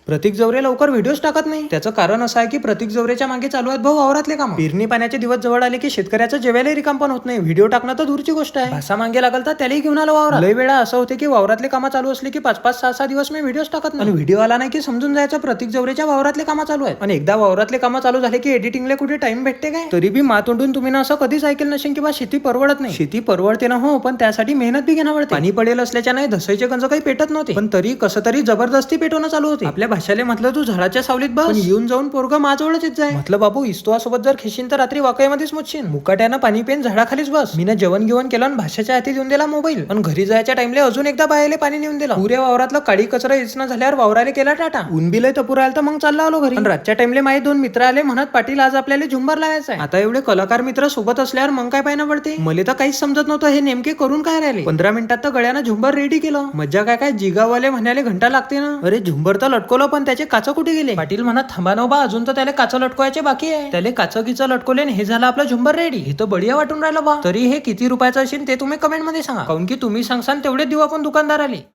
प्रतीक जवरे लवकर व्हिडिओज टाकत नाही. त्याचं कारण असं आहे की प्रतीक जवरेच्या मागे चालू आहेत भाऊ वावरातले काम. पेरणी पाण्याचे दिवस जवळ आले की शेतकऱ्याचं जेवायला रिकाम पण होत नाही. व्हिडिओ टाकणं तर दूरची गोष्ट आहे. भाषा मागे लागल तर त्यालाही घेऊन आलो वावरात. लय वेळा असं होते की वावरातले कामं चालू असले की 5-5, 6-6 दिवस मी व्हिडिओज टाकत नाही. व्हिडिओ आला नाही की समजून जायचं प्रतीक जवरेच्या वावरातले कामं चालू आहेत. आणि एकदा वावरातले कामं चालू झाले की एडिटिंगला कुठे टाइम भेटते काय. तरी बी मातोंडून तुम्ही ना असं कधीच ऐकलं नसेल की बा शेती परवडत नाही. शेती परवडते ना हो, पण त्यासाठी मेहनत बी घेणं पडते. पाणी पडेल असल्याच्या नाही धसायचे गंज काही पेटत नव्हते, पण तरी कसं तरी जबरदस्ती पेटवणं चालू होते. आपल्या भाषाले म्हटलं तू झाडाच्या सावलीत बस, पण येऊन जाऊन पोरगं माझजवळच येत जाय. म्हटलं बाबू इस्तवा सोबत जर खेशीन तर रात्री वाकयामध्येच मुच्छीन. मुकाट्यानं पाणी पेन झाडाखालीच बस. मी जेवण घेऊन केलं आणि भाषाच्या हाती देऊन दिला मोबाईल. पण घरी जायच्या टाइमला अजून एकदा बाहेरले पाणी नेऊन दिलं. पुऱ्या वावरातलं काळी कचरा इचना झाल्यावर वावराले केला टाटा. ऊन बिलय तपूर आलं तर मग चालला आलो घरी. पण रातच्या टाइमले माझे 2 मित्र आले म्हणत पाटील आज आपल्याला झुंबर लावायचा आहे. आता एवढे कलाकार मित्र सोबत असल्यावर मग काय पाहिजे पडते. मला तर काहीच समजत नव्हतं हे नेमके करून काय राहिले. 15 मिनिटात तर गळ्यानं झुंबर रेडी केलं. मज्जा काय जिगावाले म्हणाले घंटा लागते ना. अरे झुंबर तर लटकवलं पण त्याचे काच कुठे गेले. पाटील म्हणत थांबा ना बा, अजून तर त्याला काच लटकवायचे बाकी आहे. त्याला काच लटकवले हे झालं आपलं झुंबर रेडी. हे तर बढिया वाटून राहिलं बा. तरी हे किती रुपयाचं असेल ते तुम्ही कमेंट मध्ये सांगा, काऊन की तुम्ही सांगसान तेवढे देऊ आपण दुकानदाराले.